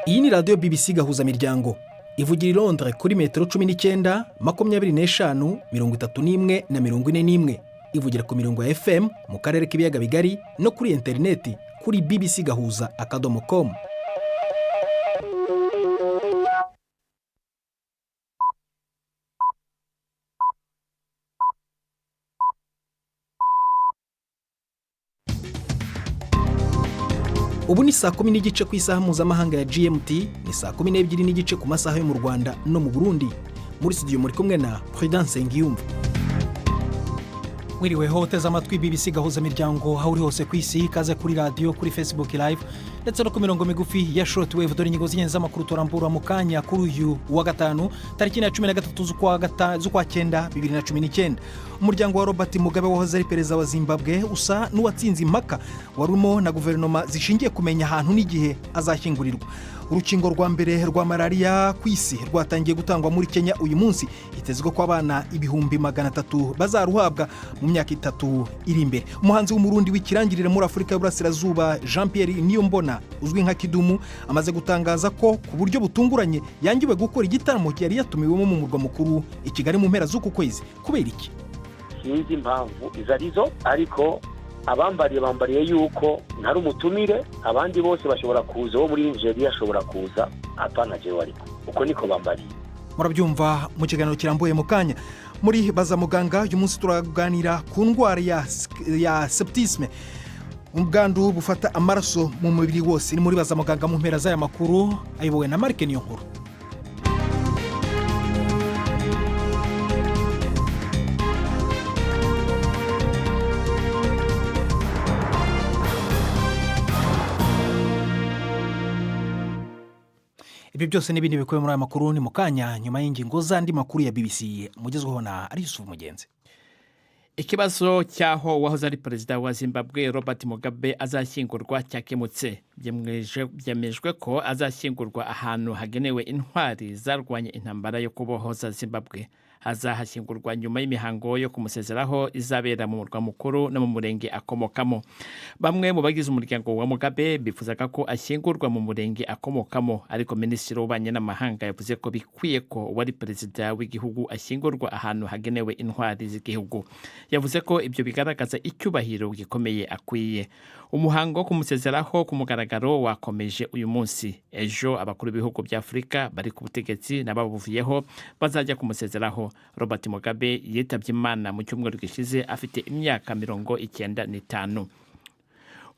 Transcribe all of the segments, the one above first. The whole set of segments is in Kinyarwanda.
Iyi ni radiyo BBC Gahuzamiryango ivugira i Londres kuri metero 19, 25, 31 na 41. Ivugira ku mirongo ya FM mu karere k'ibiyaga bigari no kuri interineti kuri bbcgahuza.com. Ubu ni saa 10 n'igice ku isaha mpuzamahanga ya GMT, ni saa 12 n'igice ku masaha yo mu Rwanda no mu Burundi. Muri studio muri kumwe na Prudence Ngiyumva. Mwiriweho uteze amatwi BBC Gahuzamiryango aho uri hose ku isi, kaze kuri radio, kuri Facebook live ndetse no ku mirongo migufi ya shortwave. Dore inyigo z'ingenzi z'amakuru turambura mu kanya kuri uyu wa Gatanu tariki ya 13 z'ukwa 9 2019. Umuryango wa Robert Mugabe wahoze ari perezida wa Zimbabwe usa n'uwatsinze impaka warumo na guverinoma zishingiye kumenya ahantu n'igihe azashyingurirwa. Urukingo rwa mbere rwa malaria ku isi rwatangiye gutangwa muri Kenya uyu munsi. Hitezwe ko abana 300,000 bazaruhabwa mu myaka 3 iri imbere. Umuhanzi w'umurundi w'ikirangirire muri Afurika y'Uburasirazuba Jean Pierre Niyombona uzwi nka Kidumu amaze gutangaza ko ku buryo butunguranye yangiwe gukora igitaramo yari yatumiwemo mu murwa mukuru i Kigali mu mpera z'uku kwezi. Kubera iki? Sinzi impamvu izarizo, ariko bambariye yuko ntari umutumire, abandi bose bashobora kuza, wo muri Nigeria ashobora kuza, apana jewe ariko uko niko bambariye. Murabyumva mu kiganiro kirambuye mu kanya. Muri baza muganga uyu munsi turaganira ku ndwara ya septisme, ubwandu bufata amaraso mu mubiri wose. Ni muri baza muganga mu mpera z'aya makuru ayobowe na Mark Niyonkuru. Ibi byose n'ibindi bikubiye muri aya makuru ni mu kanya nyuma y'ingingo z'andi makuru ya BBC mugezweho na Yusuf Mugenzi. Ikibazo cyaho wahoze ari perezida wa Zimbabwe Robert Mugabe azashyingurwa cyakemutse. Byemejwe ko azashyingurwa ahantu hagenewe intwari zarwanye intambara yo kubohoza Zimbabwe. Azahashyingurwa nyuma y'imihango yo kumusezeraho izabera mu murwa mukuru no mu murenge akomokamo. Bamwe mu bagize umuryango wa Mugabe bifuzaga ko ashyingurwa mu murenge akomokamo, ariko minisitiri w'ububanyi n'amahanga yavuze ko bikwiye ko wari perezida w'igihugu ashyingurwa ahantu hagenewe intwari z'igihugu. Yavuze ko ibyo bigaragaza icyubahiro gikomeye akwiye. Umuhango wo kumusezeraho ku mugaragaro wakomeje uyu munsi. Ejo abakuru b'ibihugu bya Afurika bari ku butegetsi n'ababuvuyeho bazajya kumusezeraho. Robert Mugabe yitabye Imana mu cyumweru gishize afite imyaka 95.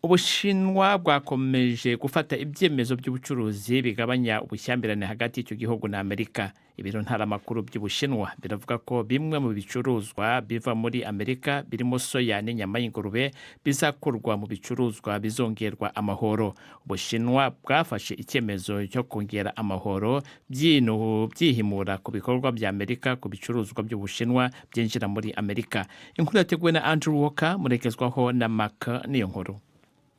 Ubushinwa bwakomeje gufata ibyemezo by'ubucuruzi bigabanya ubushyamirane hagati y'icyo gihugu na Amerika. Ibiro ntaramakuru by'Ubushinwa biravuga ko bimwe mu bicuruzwa biva muri Amerika birimo soya n'inyama y'ingurube bizakurwa mu bicuruzwa bizongerwa amahoro. Ubushinwa bwafashe icyemezo cyo kongera amahoro byihimura ku bikorwa bya Amerika ku bicuruzwa by'Ubushinwa byinjira muri Amerika. Inkuru yateguwe na Andrew Walker, murekezwaho na Mark Niyonkuru.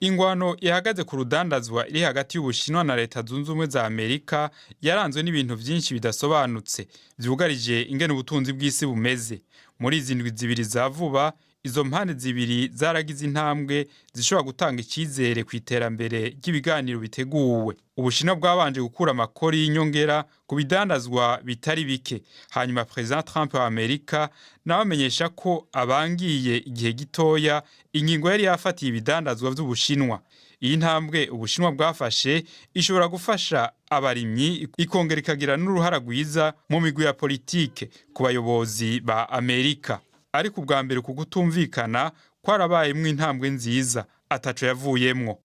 Ingwano ihagaze ku rudandazwa iri hagati y'Ubushinwa na Leta Zunze Ubumwe za Amerika yaranzwe n'ibintu byinshi bidasobanutse byugarije ingene ubutunzi bw'isi bumeze. Muri izi ndwi zibiri za vuba, izo mpande zibiri zaragize intambwe zishobora gutanga icyizere ku iterambere ry'ibiganiro biteguwe. Ubushinwa bwabanje gukura amakori y'inyongera ku bidandazwa bitari bike. Hanyuma President Trump wa Amerika nawe amenyesha ko abangiye igihe gitoya ingingo yari yafatiye ibidandazwa by'Ubushinwa. Iyi ntambwe Ubushinwa bwafashe ishobora gufasha abarimyi, ikongera ikagira n'uruhara rwiza mu migwi ya politike ku bayobozi ba Amerika. Ariko ubwa mbere ku gutumvikana kwarabayemwo intambwe nziza ataco yavuyemwo.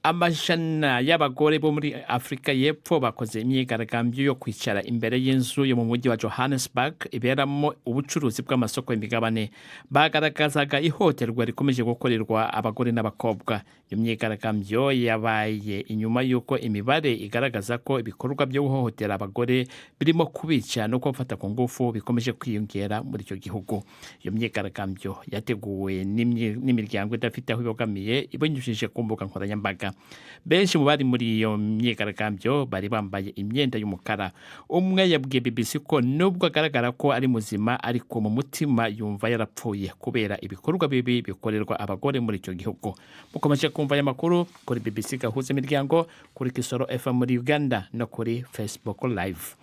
Amajana y'abagore bo muri Afrika y'Epfo bakoze imyigaragambyo yo kwicara imbere y'inzu yo mu mujyi wa Johannesburg iberamo ubucuruzi bw'amasoko y'imigabane. Bagaragazaga ihohoterwa rikomeje gukorerwa abagore n'abakobwa. Iyo myigaragambyo yabaye inyuma y'uko imibare igaragaza ko ibikorwa byo guhohotera abagore birimo kubica no kubafata ku ngufu bikomeje kwiyongera muri icyo gihugu. Iyo myigaragambyo yateguwe n'imiryango idafite aho ibogamiye ibinyujije ku mbuga nkoranyambaga. Kenya. Benshi mu bari muri iyo myigaragambyo bari bambaye imyenda y'umukara. Umwe yabwiye BBC ko nubwo agaragara ko ari muzima ariko mu mutima yumva yarapfuye kubera ibikorwa bibi bikorerwa abagore muri icyo gihugu. Mukomeje kumva aya makuru kuri BBC Gahuzamiryango, kuri Kisoro FM muri Uganda no kuri Facebook Live.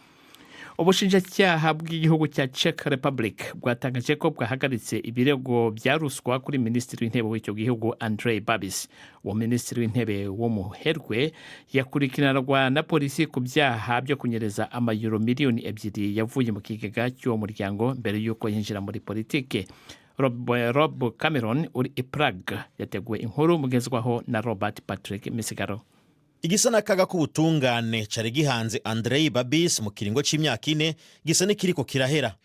Ubushinjacyaha bw'igihugu cya Czech Republic bwatangaje ko bwahagaritse ibirego bya ruswa kuri minisitiri w'intebe w'icyo gihugu Andrej Babis. Uwo minisitiri w'intebe w'umuherwe yakurikiranwa na polisi ku byaha byo kunyereza amayero miliyoni 2 yavuye mu kigega cy'uwo muryango mbere y'uko yinjira muri politike. Rob Cameron uri i Prague yateguwe inkuru mugezwaho na Robert Patrick Misigaro. Igisa n'akaga k'ubutungane cari gihanze Andrej Babis mu kiringo c'imyaka 4 gisa n'ikiriko kirahera.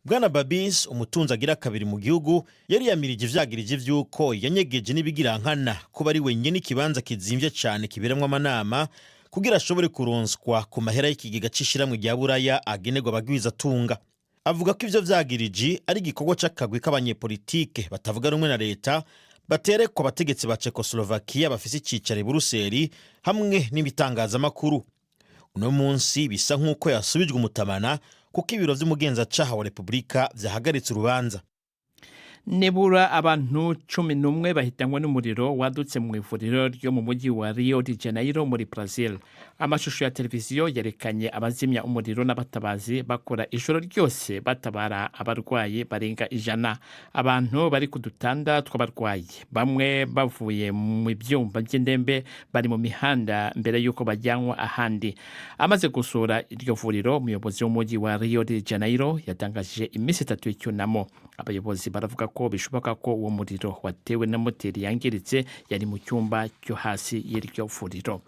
Bwana Babis, umutunzi agira kabiri mu gihugu, yari yamirije ivyagirije vy'uko yanyegeje n'ibigirankana kuba ari wenyene ikibanza kizimvye cane kiberamwo amanama kugira ashobore kuronswa ku mahera y'ikigega c'ishiramwe rya Buraya agenerwa abagwizatunga. Avuga ko ivyo vyagirije ari igikorwa c'akagwi k'abanyepolitike batavuga rumwe na leta baterekwa abategetsi ba Czechoslovakia bafise icicaro i Buruseli hamwe n'ibitangazamakuru. Uno munsi bisa nk'uko yasubijwe umutamana kuko ibiro vy'umugenzacyaha wa Repubulika vyahagaritse urubanza. Nebura abantu 11 bahitanywe n'umuriro wadutse mu ivuriro ryo mu mujyi wa Rio de Janeiro muri Brazil. Amashusho ya televiziyo yerekanye abazimya umuriro n'abatabazi bakora ijoro ryose batabara abarwayi barenga 100. Abantu bari ku dutanda tw'abarwayi, bamwe bavuye mu byumba by'indembe bari mu mihanda mbere yuko bajyanwa ahandi. Amaze gusura iryo vuriro, umuyobozi w'umujyi wa Rio de Janeiro yatangajije iminsi 3 y'icyunamo. Abayobozi baravuga ko bishoboka ko uwo muriro watewe na moteri yangiritse yari mu cyumba cyo hasi y'iryo vuriro.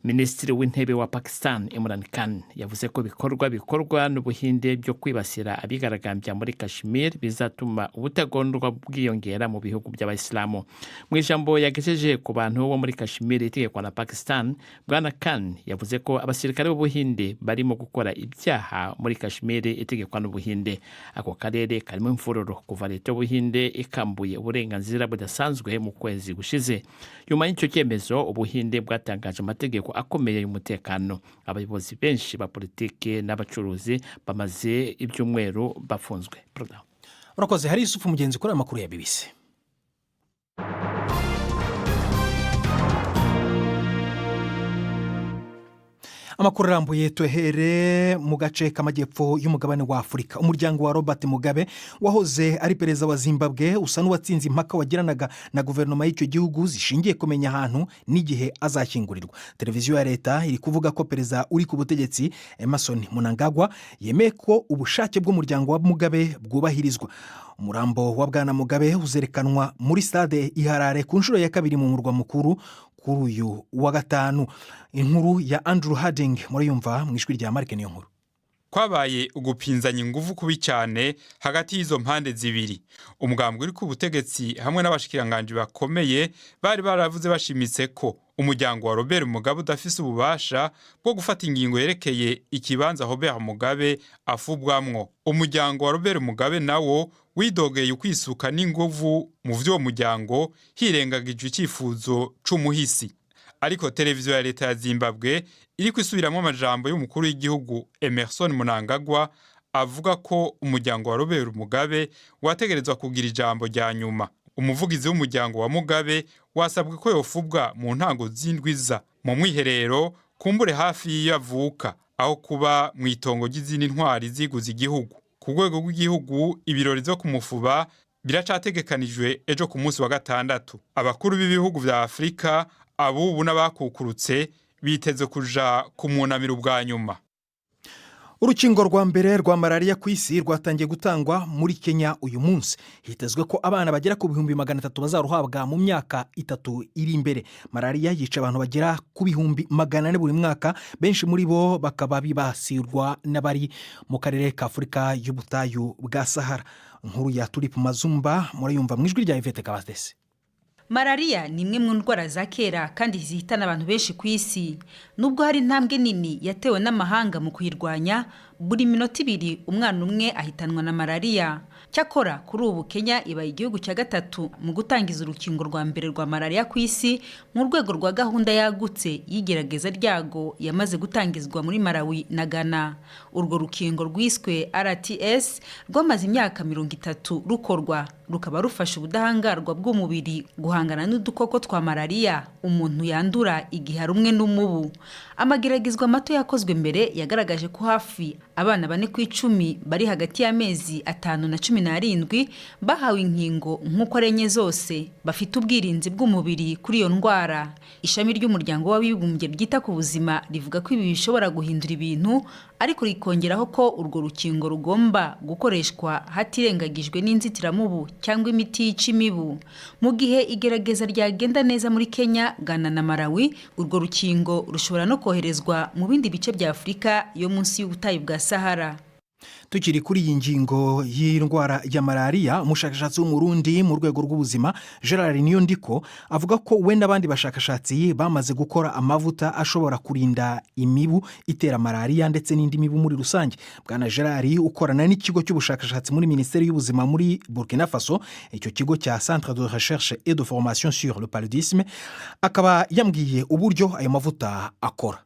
Minisitiri w'intebe wa Pakistan Imran Khan yavuze ko bikorwa n'ubuhinde byo kwibasira abigaragambya muri Kashmir bizatuma ubutagondwa bwiyongera mu bihugu by'abayisilamu. Mu ijambo yagejeje ku bantu bo muri Kashmir itegekwa na Pakistan, Bwana Khan yavuze ko abasirikare b'ubuhinde barimo gukora ibyaha muri Kashmir itegekwa n'ubuhinde. Ako karere karimo imvururu kuva leta y'ubuhinde ikambuye uburenganzira budasanzwe mu kwezi gushize. Nyuma y'icyo cyemezo, ubuhinde bwatangaje amategeko akomeye y'umutekano. Abayobozi benshi ba politike n'abacuruzi bamaze ibyumweru bafunzwe. Urakoze. Hari Yusufu mugenzi kuri amakuru ya BBC. Amakuru arambuye tuhere mu gace k'amajyepfo y'umugabane wa Afurika. Umuryango wa Robert Mugabe wahoze ari perezida wa Zimbabwe usa n'uwatsinze impaka wagiranaga na guverinoma y'icyo gihugu zishingiye kumenya ahantu n'igihe azashyingurirwa. Televiziyo ya leta iri kuvuga ko perezida uri ku butegetsi Emerson Mnangagwa yemeye ko ubushake bw'umuryango wa Mugabe bwubahirizwa. Umurambo wa Bwana Mugabe uzerekanwa muri stade Iharare ku nshuro ya 2 mu murwa mukuru kuri uyu wa Gatanu. Inkuru ya Andrew Harding murayumva mu ijwi rya Mark niyo nkuru. Kwabaye ugupinzanya ingufu kubi cyane hagati y'izo mpande zibiri. Umugambwe uri ku butegetsi hamwe n'abashikiranganje bakomeye bari baravuze bashimitse ko umuryango wa Robert Mugabe udafise ububasha bwo gufata ingingo yerekeye ikibanza Robert Mugabe afubwamwo. Umuryango wa Robert Mugabe nawo widogeye ukwisuka n'inguvu mu vy'uwo muryango hirengagijwe icyifuzo c'umuhisi. Ariko televiziyo ya leta ya Zimbabwe iri kwisubiramwo amajambo y'umukuru w'igihugu Emerson Mnangagwa avuga ko umuryango wa Robert Mugabe wategerezwa kugira ijambo rya nyuma. Umuvugizi w'umuryango wa Mugabe wasabwe ko yofubwa mu ntango z'indwiza mu mwiherero kumbure hafi y'avuka aho kuba mu itongo ry'izindi ntwari ziguza igihugu. Ku rwego rw'igihugu ibirori byo kumufuba biracategekanijwe ejo ku munsi wa gatandatu. Abakuru b'ibihugu vya Afrika abubu n'abakukurutse biteze kuja kumunamira ubwa nyuma. Urukingo rwa mbere rwa malaria ku isi rwatangiye gutangwa muri Kenya uyu munsi. Hitezwe ko abana bagera ku 300 bazaruhabwa mu myaka 3 iri imbere. Malaria yica abantu bagera ku 400 buri mwaka, benshi muri bo bakaba bibasirwa n'abari mu karere ka Afurika y'ubutayu bwa Sahara. Inkuru ya Tulip Mazumba murayumva mu ijwi rya Yvette Kabatesi. Malaria ni imwe mu ndwara za kera kandi zihitana abantu benshi ku isi. Nubwo hari intambwe nini yatewe n'amahanga mu kuyirwanya, buri minota 2 umwana umwe ahitanwa na malaria. Cyakora kuri ubu Kenya ibaye igihugu cya gatatu mu gutangiza urukingo rwa mbere rwa malaria ku isi mu rwego rwa gahunda yagutse y'igerageza ryago yamaze gutangizwa muri Malawi na Ghana. Urwo rukingo rwiswe RTS rwamaze imyaka 30 rukorwa, rukaba rufasha ubudahangarwa bw'umubiri guhangana n'udukoko twa malaria umuntu yandura igihe arumwe n'umubu. Amageragezwa mato yakozwe mbere yagaragaje ko hafi abana 4 ku 10 bari hagati y'amezi 5 na 17 bahawe inkingo nk'uko arenye zose bafite ubwirinzi bw'umubiri kuri iyo ndwara. Ishami ry'umuryango w'abibumbye ryita ku buzima rivuga ko ibi bishobora guhindura ibintu, ariko rikongeraho ko urwo rukingo rugomba gukoreshwa hatirengagijwe n'inzitiramubu cyangwa imiti yica imibu. Mu gihe igerageza ryagenda neza muri Kenya, Ghana na Malawi, urwo rukingo rushobora no koherezwa mu bindi bice bya Afurika yo munsi y'ubutayu bwa Sahara. Tukiri kuri iyi ngingo y'indwara ya malaria, umushakashatsi w'umurundi mu rwego rw'ubuzima Gerard Niyondiko avuga ko we n'abandi bashakashatsi bamaze gukora amavuta ashobora kurinda imibu itera malaria ndetse n'indi mibu muri rusange. Bwana Gerard ukorana n'ikigo cy'ubushakashatsi muri Minisiteri y'Ubuzima muri Burkina Faso, icyo kigo cya Centre de Recherche et de Formation sur le Paludisme, akaba yambwiye uburyo ayo mavuta akora.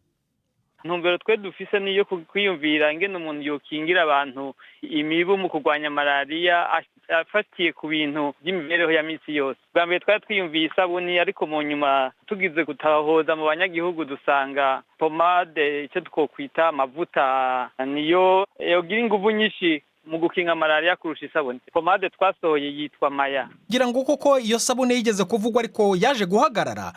Ntumbero twe dufise niyo kwiyumvira ingene umuntu yokingira abantu imibu mu kurwanya malaria afatiye ku bintu by'imibereho ya misi yose. Bwa mbere twari twiyumviye isabuni, ariko mu nyuma tugize gutahoza mu banyagihugu dusanga pomade icyo twokwita amavuta niyo yogira inguvu nyinshi mu gukinga malaria kurusha isabuni. Pomade twasohoye yitwa Maya. Gira ngo koko iyo sabune yigeze kuvugwa ariko yaje guhagarara.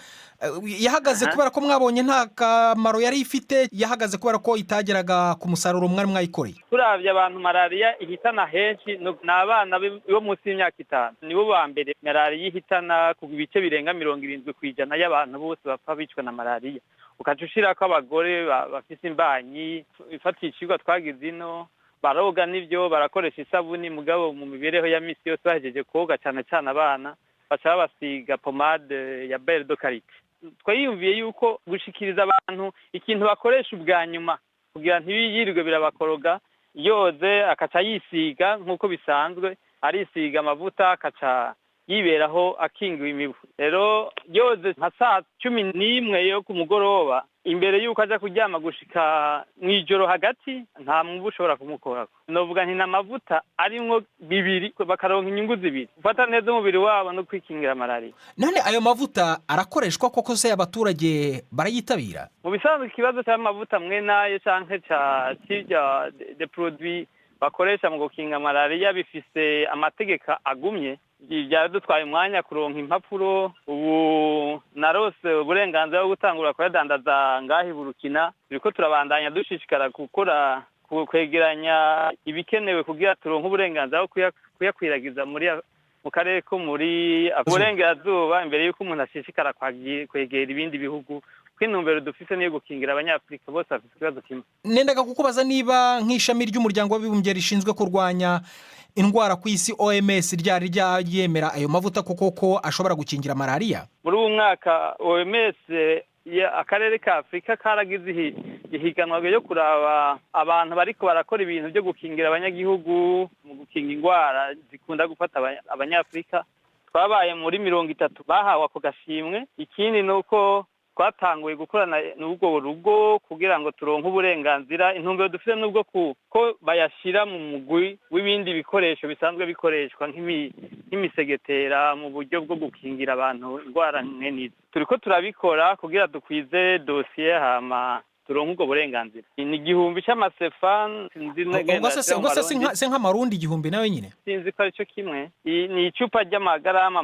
Yahagaze kubera ko mwabonye nta kamaro yari ifite, yahagaze kubera ko itageraga ku musaruro mwari mwayikoreye. Turavye abantu malaria ihitana henshi n'abana bo munsi y'imyaka 5 nibo ba mbere malaria ihitana ku bice birenga 70% y'abantu bose bapfa bicwa na malaria. Ukacushira ko abagore bafise imbanyi ifatishirwa twagize ino baroga nivyo barakoresha isabuni, mugabo mu mibereho ya misi yose bahejeje koga cyane abana baca basiga pomade ya beurre de karité. Twayumviye yuko gushikiriza abantu ikintu bakoresha ubwa nyuma kugira ntibiyirirwe birabakoroga, yoze akaca yisiga nk'uko bisanzwe, arisiga amavuta akaca yiberaho akingiwe imibu. Rero yoze nka saa 11 yo ku mugoroba imbere yuko aja kuryama gushika mwijoro hagati nta mubu ushobora kumukorako. Novuga nti n'amavuta arimwo bibiri bakaronka inyungu zibiri: ufata neza umubiri wabo no kwikingira malaria. None ayo mavuta arakoreshwa koko se abaturage barayitabira? Mu bisanzwe ikibazo cy'amavuta mwe nayo canke ca kirya de produits bakoresha mu gukinga malaria bifise amategeko agumye. Byadutwaye umwanya kuronka impapuro. Ubu narose uburenganzira bwo gutangura kuyadandaza ngahi Burkina. Biriko turabandanya dushishikara gukora kwegeranya ibikenewe kugira turonke uburenganzira bwo kuyakwiragiza mu karere ko muri Burengerazuba imbere yuko umuntu ashishikara kwegera ibindi bihugu. Intumbero dufise niyo gukingira abanyafrika bose bafite ikibazo kimwe. Nendaga kukubaza niba nk'ishami ry'umuryango w'abibumbye rishinzwe kurwanya indwara ku isi OMS ryari ryemera ayo mavuta koko ashobora gukingira malaria. Muri uwo mwaka OMS akarere ka Afrika karagize ihiganwa ryo kuraba abantu bariko barakora ibintu byo gukingira abanyagihugu mu gukinga indwara zikunda gufata abanyafrika. Twabaye muri 30 bahawe ako gashimwe. Ikindi nuko twatanguye gukorana n'ubwo rugo kugira ngo turonke uburenganzira. Intumbero dufite n'ubwo ko bayashira mu mugwi w'ibindi bikoresho bisanzwe bikoreshwa nk'imisegetera mu buryo bwo gukingira abantu indwara nk'enizo. Turiko turabikora kugira dukwize dossier hama turonke ubwo burenganzira. Ni 1000 c'amasefan sinzi nagenda. Ubwo se nk'amarundi 1000 nawe nyine? Sinzi ko ari cyo kimwe. Ni icupa ry'amagarama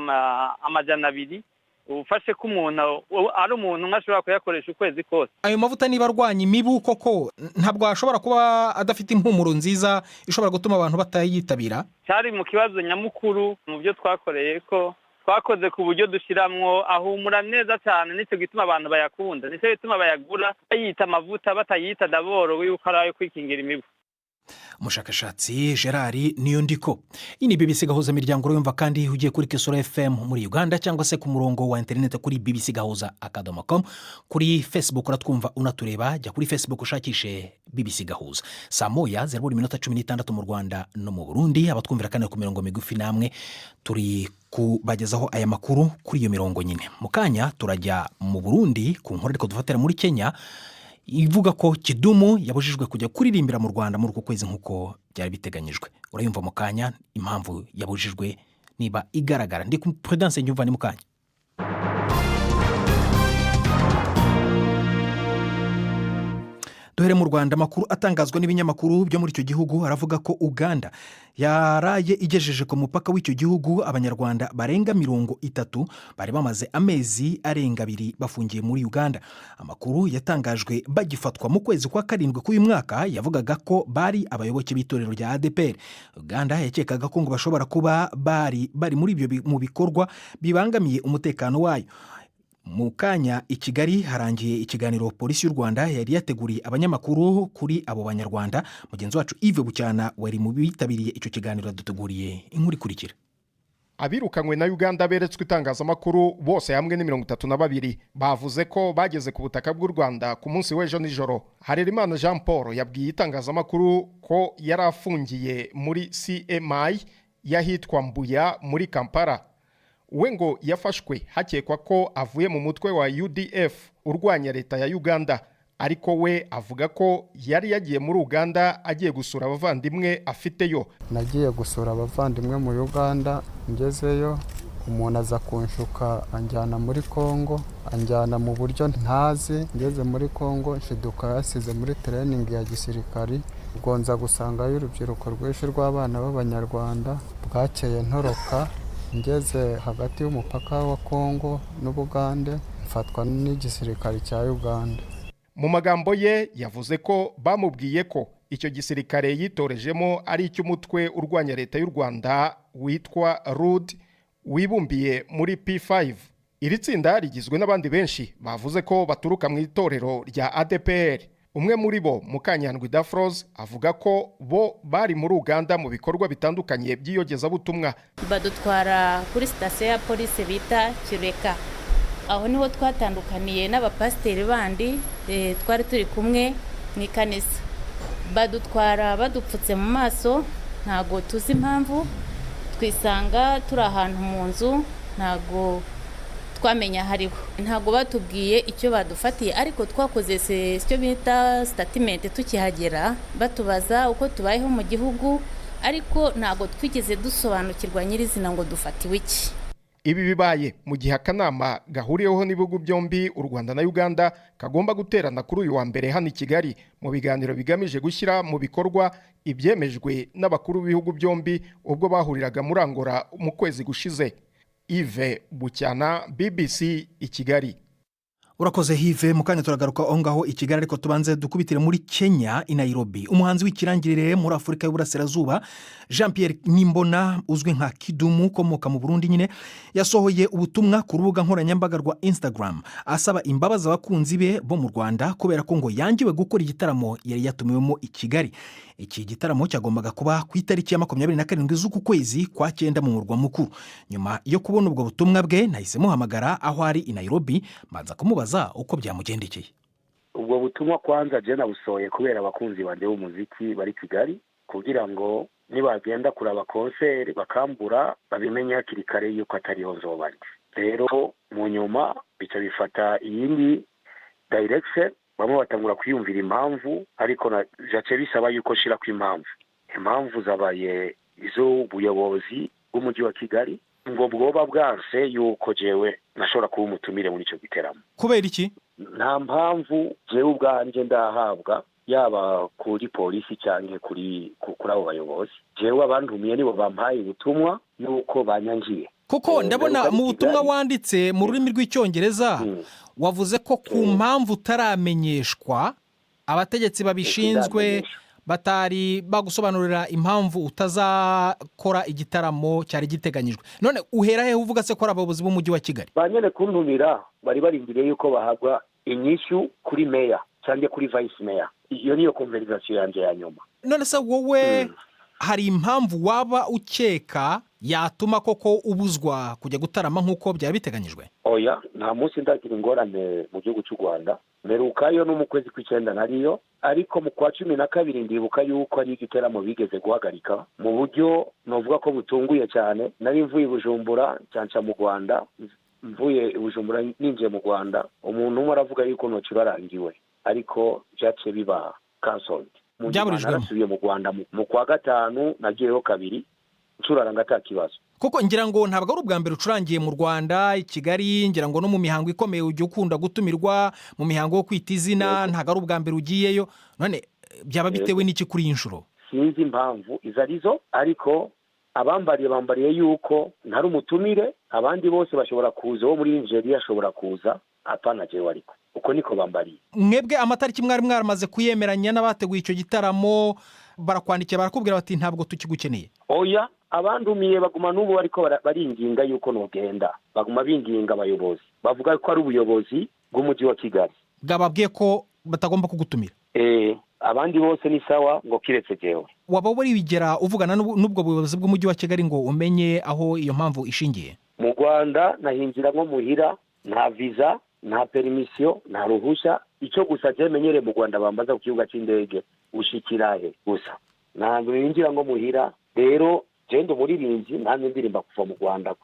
200. Ufashe ko umuntu ari umuntu nkashobora kuyakoresha ukwezi kose. Ayo mavuta niba arwanya imibu koko ntabwo ashobora kuba adafite impumuro nziza ishobora gutuma abantu batayitabira? Cyari mu kibazo nyamukuru mu byo twakoreye ko twakoze ku buryo dushiramwo ahumura neza cyane, nicyo gituma abantu bayakunda, nicyo gituma bayagura bayita amavuta batayita daboro yuko ari ayo kwikingira imibu. umushakashatsi Gerard Niyondiko. Iyi ni BBC Gahuzamiryango urumva kandi ugiye kuri Kisoro FM muri Uganda cyangwa se ku murongo wa internet kuri bbcgahuza.com. Kuri Facebook uratwumva unatureba, jya kuri Facebook ushakishe BBC Gahuza. Saa moya 16 mu Rwanda no mu Burundi, abatwumvira kandi ku mirongo migufi namwe turi kubagezaho aya makuru kuri iyo mirongo nyine. Mukanya turajya mu Burundi ku nkuru ariko dufatira muri Kenya ivuga ko Kidumu yabujijwe kujya kuririmbira mu Rwanda muri uko kwezi nkuko byari biteganyijwe. Urayumva Mukanya impamvu yabujijwe niba igaragara. Ndi ku Prudence Nyumva ni Mukanya. Duhere mu Rwanda, amakuru atangazwa n'ibinyamakuru byo muri icyo gihugu aravuga ko Uganda yaraye igejeje ku mupaka w'icyo gihugu abanyarwanda barenga 30 bari bamaze amezi arenga 2 bafungiye muri Uganda. Amakuru yatangajwe bagifatwa mu kwezi kwa 7 k'uyu mwaka yavugaga ko bari abayoboke b'itorero rya ADPR. Uganda yakekaga ko ngo bashobora kuba bari muri ibyo mu bikorwa bibangamiye umutekano wayo. Mukanya i Kigali harangiye ikiganiro polisi y'u Rwanda yari yateguriye abanyamakuru kuri abo banyarwanda. Mugenzi wacu Yves Bucyana wari mu bitabiriye icyo kiganiro duteguriye inkuru ikurikira. Abirukanywe na Uganda beretswe itangazamakuru bose hamwe ni 32 bavuze ko bageze ku butaka bw'u Rwanda ku munsi w'ejo nijoro. Harerimana Jean Paul yabwiye itangazamakuru ko yari afungiye muri CMI yahitwa Mbuya muri Kampala. We ngo yafashwe hakekwa ko avuye mu mutwe wa UDF urwanya leta ya Uganda, ariko we avuga ko yari yagiye muri Uganda agiye gusura abavandimwe afiteyo. Nagiye gusura abavandimwe mu Uganda, ngezeyo umuntu aza kunshuka anjyana muri Kongo, anjyana mu buryo ntazi. Ngeze muri Kongo nshiduka yasize muri training ya gisirikari, gonza gusangayo urubyiruko rwinshi rw'abana b'abanyarwanda. Bwakeye ntoroka ngeze hagati y'umupaka wa Kongo n'Ubugande, mfatwa n'igisirikare cya Uganda. Mu magambo ye yavuze ko bamubwiye ko icyo gisirikare yitorejemo ari icy'umutwe urwanya leta y'u Rwanda witwa RUD wibumbiye muri P5. Iri tsinda rigizwe n'abandi benshi bavuze ko baturuka mu itorero rya ADPR. Umwe muri bo Mukanyandwi Dafroze avuga ko bo bari muri Uganda mu bikorwa bitandukanye by'iyogezabutumwa. Badutwara kuri sitasiyo ya polisi bita Kireka. Aho niho twatandukaniye n'abapasiteri bandi twari turi kumwe mu ikanisa. Badutwara badupfutse mu maso, ntago tuzi impamvu. Twisanga turi ahantu mu nzu, ntago twamenya hariho. Ntago batubwiye icyo badufatiye, ariko twakoze icyo bita statement tukihagera, batubaza uko tubayeho mu gihugu, ariko ntago twigeze dusobanukirwa nyirizina ngo dufatiwe iki. Ibi bibaye mu gihe akanama gahuriyeho n'ibihugu byombi u Rwanda na Uganda kagomba guterana kuri uyu wa mbere hano i Kigali mu biganiro bigamije gushyira mu bikorwa ibyemejwe n'abakuru b'ibihugu byombi ubwo bahuriraga muri Angola mu kwezi gushize. Yves Bucyana, BBC i Kigali. Urakoze Yves. Mukanya turagaruka aho ngaho i Kigali, ariko tubanze dukubitire muri Kenya i Nairobi. Umuhanzi w'ikirangirire muri Afurika y'Uburasirazuba Jean Pierre Nimbona uzwi nka Kidumu komoka mu Burundi nyine yasohoye ubutumwa ku rubuga nkoranyambaga rwa Instagram asaba imbabazi abakunzi be bo mu Rwanda kubera ko ngo yangiwe gukora igitaramo yari yatumiwemo i Kigali. Iki gitaramo cyagombaga kuba ku itariki ya 27 z'uku kwezi kwa 9 mu murwa mukuru. Nyuma yo kubona ubwo butumwa bwe nahise muhamagara aho ari i Nairobi manza kumubaza uko byamugendekeye. Ubwo butumwa kwanza je nabusohoye kubera abakunzi banje b'umuziki bari Kigali, kugira ngo nibagenda kuraba concert bakambura babimenye hakiri kare yuko atariho nzobari. Rero mu nyuma bica bifata iyindi direction, bamwe batangura kwiyumvira impamvu, ariko jace bisaba yuko shira ku impamvu zabaye izo ubuyobozi bw'umujyi wa Kigali ngo bwoba bwanse yuko jewe nashobora kuba umutumire muri icyo giteramo. Kubera iki? Nta mpamvu jewe ubwanje ndahabwa, yaba kuri polisi cyangwa kuri abo bayobozi. Jewe abantumiye nibo bampaye ubutumwa yuko banyangiye. Kuko ndabona mu butumwa wanditse mu rurimi rw'icyongereza wavuze ko ku mpamvu utaramenyeshwa abategetsi babishinzwe batari bagusobanurira impamvu utazakora igitaramo cyari giteganyijwe. None uhera he uvuga se ko ari abayobozi b'umujyi wa Kigali? Banyene kuntumira bari barindiriye yuko bahabwa inyishu kuri meya cyangwa kuri vice mayor. iyo niyo conversation yanje ya nyuma. None se wowe hari impamvu waba ukeka yatuma koko ubuzwa kujya gutarama nk'uko byari biteganyijwe? Oya, nta munsi ndagira ingorane mu gihugu cy'u Rwanda. Merukayo no mu kwezi kw'icenda nariyo, ariko mu kwa 12 ndibuka yuko ari igiteramo bigeze guhagarika mu buryo novuga ko butunguye cyane. Nari mvuye Bujumbura cyanca mu Rwanda, mvuye Bujumbura ninjiye mu Rwanda, umuntu umwe aravuga yuko no kirarangiwe, ariko byace biba cancelled. Nasubiye mu Rwanda mu kwa gatanu, nagiyeho kabiri ncuraranga atakibazo. Koko ngira ngo ntabwo ari ubwa mbere ucurangiye mu Rwanda, i Kigali, ngira ngo no mu mihango ikomeye ujye ukunda gutumirwa mu mihango yo kwita izina, ntabwo ari ubwa mbere ugiyeyo. None byaba bitewe n'iki kuri iyi nshuro? Sinzi impamvu izarizo, ariko bambariye yuko ntari umutumire, abandi bose bashobora kuza, wo muri Nigeria ashobora kuza, apana jewe ariko. Uko niko bambariye. Mwebwe amatariki mwari mwamaze kuyemeranya n'abateguye icyo gitaramo, barakwandikiye barakubwira bati ntabwo tukigukeneye? Oya, abandumiye baguma n'ubu ariko baringinga yuko nogenda, baguma binginga abayobozi, bavuga ko ari ubuyobozi bw'umujyi wa Kigali bwababwiye ko batagomba kugutumira. Abandi bose ni sawa ngo kiretse jewe. Waba wari wigera uvugana n'ubwo buyobozi bw'umujyi wa Kigali ngo umenye aho iyo mpamvu ishingiye? Mu Rwanda nahinjira nko muhira, nta visa, nta permission, nta ruhusha. Icyo gusa je menyere mu Rwanda bambaza ku kibuga cy'indege ushikirahe gusa, ntabwo ninjira ngo muhira. Rero jendo muririnzi nanjye ndirimba kuva mu Rwanda,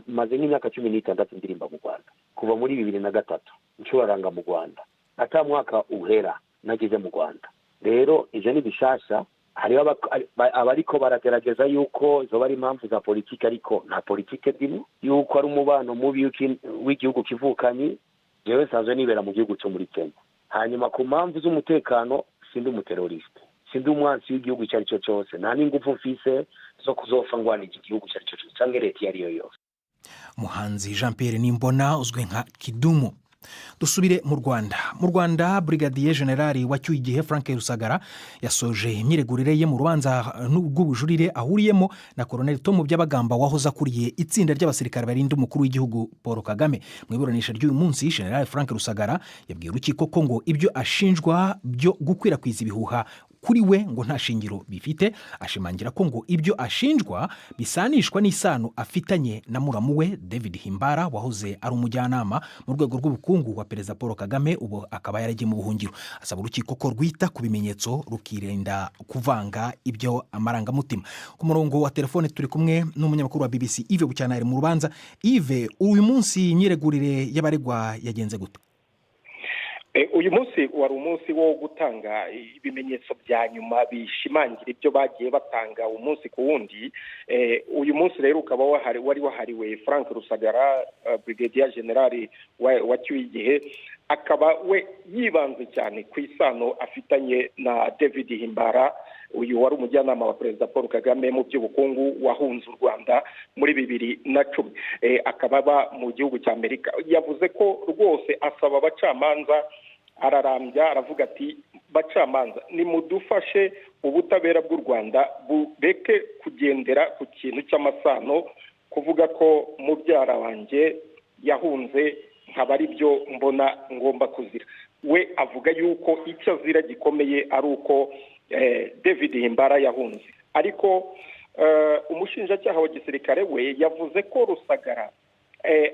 maze nk'imyaka 16 ndirimba mu Rwanda kuva muri 2003 ncuraranga mu Rwanda, ata mwaka uhera nagize mu Rwanda. Rero ije ni bishasha, hari abariko baragerageza yuko zo bari impamvu za politike, ariko nta politike ndimo, yuko ari umubano mubi w'igihugu kivukanyi. Jewe sanzwe nibera mu gihugu cyo muri Kenya. Hanyuma ku mpamvu z'umutekano, sindi umuteroriste, sindi umwansi w'igihugu icyo ari cyo cyose, nta n'ingufu mfise zo kuzofa ngwana iki gihugu icyo ari cyo cyose cyangwa leta iyo ariyo yose. Muhanzi Jean Pierre Nimbona uzwi nka Kidumu. Dusubire mu Rwanda. Mu Rwanda, Brigadier General wacyuye igihe Frank Rusagara yasoje imyiregurire ye mu rubanza rw'ubujurire ahuriyemo na Colonel Tom Byabagamba wahoze akuriye itsinda ry'abasirikare barinda umukuru w'igihugu Paul Kagame. Mu iburanisha ry'uyu munsi, General Frank Rusagara yabwiye urukiko ko ngo ibyo ashinjwa byo gukwirakwiza ibihuha kuri we ngo nta shingiro bifite. Ashimangira ko ngo ibyo ashinjwa bisanishwa n'isano afitanye na muramu we David Himbara wahoze ari umujyanama mu rwego rw'ubukungu wa Perezida Paul Kagame, ubu akaba yaragiye mu buhungiro. Asaba urukiko ko rwita ku bimenyetso rukirinda kuvanga ibyo amarangamutima. Ku murongo wa telefone turi kumwe n'umunyamakuru wa BBC Yves Bucyana mu rubanza. Yves, uyu munsi imyiregurire y'abaregwa yagenze gute? Uyu munsi wari umunsi wo gutanga ibimenyetso bya nyuma bishimangira ibyo bagiye batanga umunsi ku wundi. Uyu munsi rero ukaba wari wahariwe Frank Rusagara, Brigadier General wacyuye igihe, akaba we yibanze cyane ku isano afitanye na David Himbara, uyu wari umujyanama wa Perezida Paul Kagame mu by'ubukungu wahunze u Rwanda muri 2010, akaba aba mu gihugu cya Amerika. Yavuze ko rwose asaba abacamanza, ararambya aravuga ati bacamanza nimudufashe, ubutabera bw'u Rwanda bureke kugendera ku kintu cy'amasano, kuvuga ko mubyara wanjye yahunze nkaba ari byo mbona ngomba kuzira. We avuga yuko icyo azira gikomeye ari uko David Himbara yahunze, ariko umushinjacyaha wa gisirikare we yavuze ko Rusagara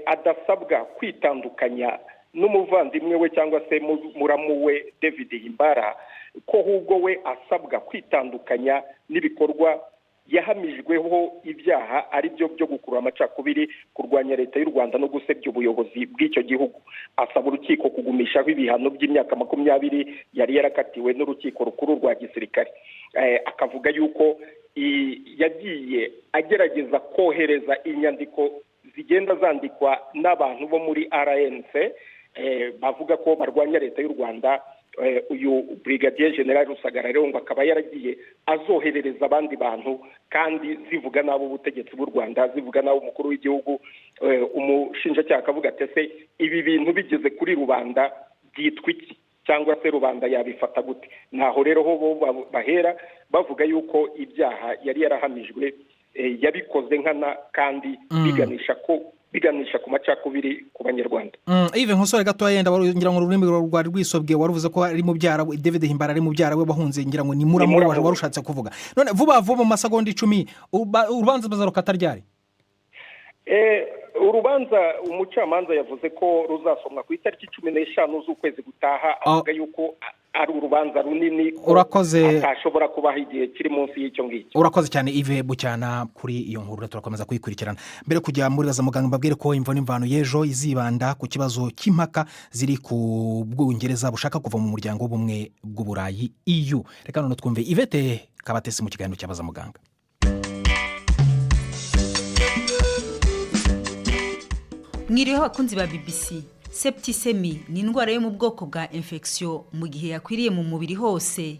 adasabwa kwitandukanya n'umuvandimwe we cyangwa se muramu we David Himbara, ko ahubwo we asabwa kwitandukanya n'ibikorwa yahamijweho ibyaha ari byo gukurura amacakubiri, kurwanya leta y'u Rwanda no gusebya ubuyobozi bw'icyo gihugu. Asaba urukiko kugumishaho ibihano by'imyaka 20 yari yarakatiwe n'urukiko rukuru rwa gisirikare. Akavuga yuko yagiye agerageza kohereza inyandiko zigenda zandikwa n'abantu bo muri RNC bavuga ko barwanya leta y'u Rwanda. Uyu Brigadier General Rusagara rero ngo akaba yaragiye azoherereza abandi bantu, kandi zivuga nabo ubutegetsi bw'u Rwanda, zivuga nabo umukuru w'igihugu. Umushinjacyaha akavuga ati ese ibi bintu bigeze kuri rubanda byitwa iki, cyangwa se rubanda yabifata gute? Naho rero ho bahera bavuga yuko ibyaha yari yarahamijwe yabikoze nkana, kandi biganisha ko biganisha ku macakubiri ku banyarwanda. Ive nkosore gato yenda ngira ngo ururimi rwari rwisobwe waruvuze ko ari mu byara David Himbara ari mu byara we bahunze ngira ngo ni muramu warushatse kuvuga. None vuba mu masegonda 10 urubanza bazarukata ryari? Urubanza umucamanza yavuze ko ruzasomwa ku itariki 15 z'ukwezi gutaha, avuga yuko ari urubanza runini, urakoze atashobora kubaho igihe kiri munsi y'icyo ngicyo. Urakoze cyane Ive Bucyana kuri iyo nkuru, turakomeza kuyikurikirana. Mbere kujya muri baza muganga mbabwire ko imvo n'imvano y'ejo izibanda ku kibazo cy'impaka ziri ku Bwongereza bushaka kuva mu muryango w'ubumwe bw'Uburayi EU. Reka none twumve Ivete Kabatesi mu kiganiro cyabaza muganga. Mwiriho abakunzi ba BBC. Septicemia ni indwara yo mu bwoko bwa infection mu gihe yakwiriye mu mubiri hose.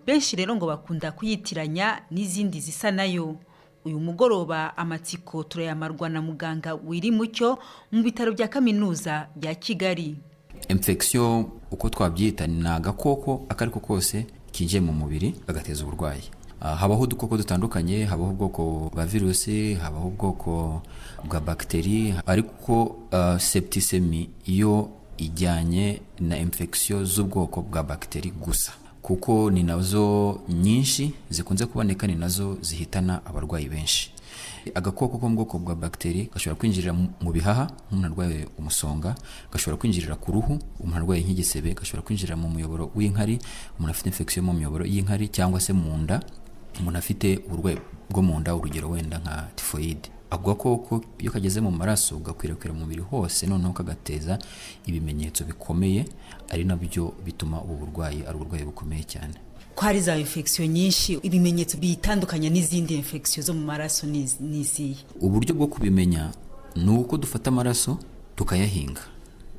Benshi rero ngo bakunda kuyitiranya n'izindi zisa nayo. Uyu mugoroba amatsiko turayamarwa na muganga Wiri Mucyo mu bitaro bya kaminuza bya Kigali. Infection uko twabyita ni agakoko akariko kose kinje mu mubiri agateza uburwayi. Habaho udukoko dutandukanye, habaho ubwoko bwa virusi, habaho ubwoko bwa bakteri, ariko septicemia iyo ijyanye na infection z'ubwoko bwa bakteri gusa, kuko ni nazo nyinshi zikunze kuboneka, ni nazo zihitana abarwayi benshi. Agakoko ko mu bwoko bwa bakteri gashobora kwinjirira mu bihaha umuntu arwaye umusonga, gashobora kwinjirira ku ruhu umuntu arwaye nk'igisebe, gashobora kwinjirira mu muyoboro w'inkari umuntu afite infection mu muyoboro y'inkari, cyangwa se mu nda umuntu afite uburwayi bwo mu nda, urugero wenda nka typhoid. Ako gakoko iyo kageze mu maraso gakwirakwira mu mubiri hose, noneho kagateza ibimenyetso bikomeye, ari nabyo bituma ubu burwayi ari uburwayi bukomeye cyane. Kwari za infection nyinshi, ibimenyetso bitandukanye n'izindi infection zo mu maraso n'iziye. Uburyo bwo kubimenya ni uko dufata amaraso tukayahinga,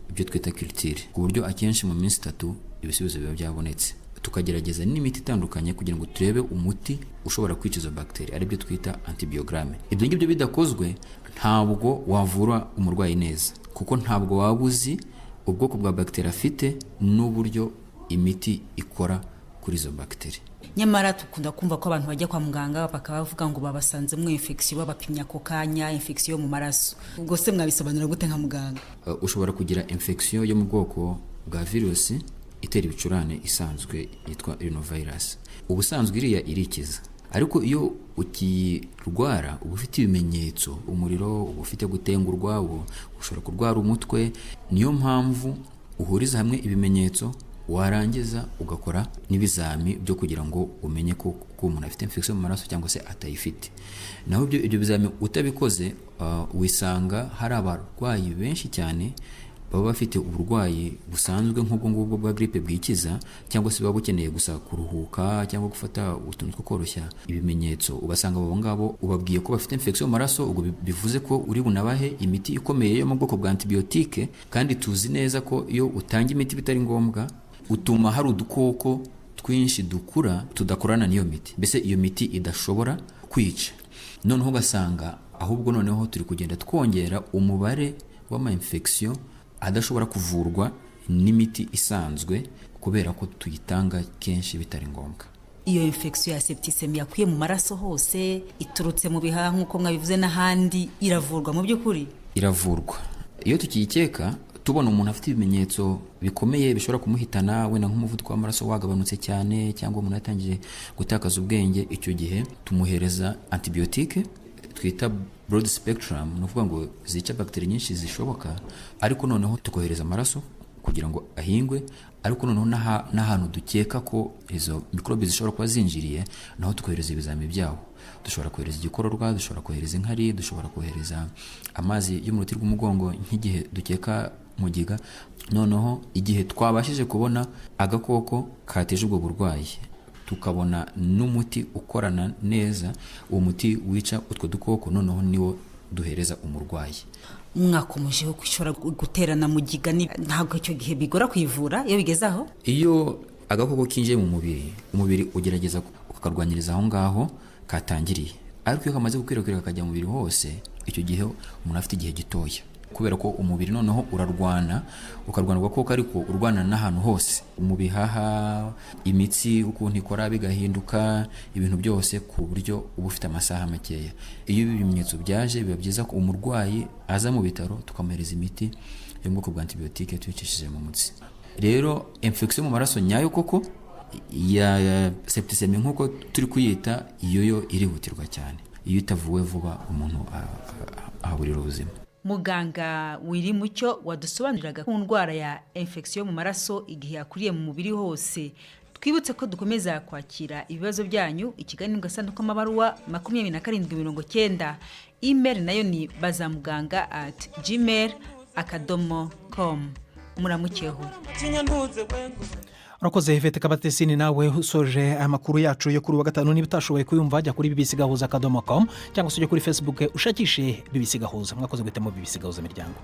ibyo twita culture, ku buryo akenshi mu minsi 3 ibisubizo biba byabonetse. Tukagerageza n'imiti itandukanye kugira ngo turebe umuti ushobora kwica izo bakteri, ari byo twita antibiogramme. Ibyo ngibyo bidakozwe ntabwo wavura umurwayi neza, kuko ntabwo wabuzi ubwoko bwa bakteri afite n'uburyo imiti ikora kuri izo bakteri. Nyamara tukunda kumva ko abantu bajya kwa muganga bakavuga ngo babasanze mu infection, babapimya ko kanya infection yo mu maraso. Ubwo se mwabisobanura gute nka muganga? Ushobora kugira infection yo mu bwoko bwa virusi itera ibicurane isanzwe yitwa rhinovirus. Ubusanzwe iriya irikiza, ariko iyo ukirwara uba ufite ibimenyetso, umuriro, uba ufite gutengurwa, ushobora kurwara umutwe. Niyo mpamvu uhuriza hamwe ibimenyetso, warangiza ugakora n'ibizami byo kugira ngo umenye ko umuntu afite infection mu maraso cyangwa se atayifite. Naho ibyo bizami utabikoze wisanga hari abarwayi benshi cyane baba bafite uburwayi busanzwe nk'ubwo ngubwo bwa grippe bwikiza, cyangwa se baba bukeneye gusa kuruhuka cyangwa gufata utuntu two koroshya ibimenyetso. Ubasanga abo ngabo ubabwiye ko bafite infection mu maraso, ubwo bivuze ko uri bunabahe imiti ikomeye yo mu bwoko bwa antibiotique, kandi tuzi neza ko iyo utanga imiti bitari ngombwa utuma hari udukoko twinshi dukura tudakorana n'iyo miti, mbese iyo miti idashobora kwica. Noneho ugasanga ahubwo noneho turi kugenda twongera umubare w'ama infection adashobora kuvurwa n'imiti isanzwe, kubera ko tuyitanga kenshi bitari ngombwa. Iyo infection ya septicemia yakuye mu maraso hose, iturutse mu bihaha nk'uko mwabivuze n'ahandi, iravurwa mu by'ukuri? Iravurwa. Iyo tukiyikeka tubona umuntu afite ibimenyetso bikomeye bishobora kumuhitana, wenda nk'umuvuduko w'amaraso wagabanutse cyane, cyangwa umuntu yatangiye gutakaza ubwenge, icyo gihe tumuhereza antibiotique twita broad spectrum, no kuvuga ngo zica bakteri nyinshi zishoboka, ariko noneho tukohereza amaraso kugira ngo ahingwe, ariko noneho n'ahantu dukeka ko izo microbe zishobora kuba zinjiriye, naho tukohereza ibizami byaho. Dushobora kohereza igikororwa, dushobora kohereza inkari, dushobora kohereza amazi yo mu ruti rw'umugongo nk'igihe dukeka mugiga. Noneho igihe twabashije kubona agakoko kateje ubwo burwayi, tukabona n'umuti ukorana neza, uwo muti wica utwo dukoko, noneho niwo duhereza umurwayi. Mwakomeje kwishora guterana mugiga, ntabwo icyo gihe bigora kwivura iyo bigezaho? Iyo agakoko kinjiye mu mubiri, umubiri ugerageza kukarwanyiriza aho ngaho katangiriye, ariko iyo kamaze gukwirakwira kakajya mu mubiri hose, icyo gihe umuntu afite igihe gitoya. kubera ko umubiri noneho urarwana ukarwana agakoko ariko urwana n'ahantu hose mu bihaha imitsi ukuntu ikora bigahinduka ibintu byose ku buryo uba ufite amasaha makeya. Iyo ibimenyetso byaje biba byiza ko umurwayi aza mu bitaro tukamuhereza imiti yo mu bwoko bwa antibiyotike tuyicishije mu mutsi. Rero infection mu maraso nyayo koko ya septicemia nk'uko turi kuyita iyo irihutirwa cyane, iyo itavuwe vuba umuntu ahaburira ubuzima. Muganga Wiri Mucyo wadusobanuriraga ku ndwara ya infection mu maraso igihe yakuriye mu mubiri hose. Twibutse ko dukomeza kwakira ibibazo byanyu ikiganiro gasanduku amabaruwa 2790. Email nayo ni bazamuganga@gmail.com. Muramukeho. Urakoze Yvette Kabatesini nawe usoje amakuru yacu yo kuri wa gatanu. Niba utashoboye kuyumva jya kuri bbc.gahuza.com cyangwa se ujye kuri Facebook ushakishe BBC Gahuza. Mwakoze guhitamo BBC Gahuzamiryango.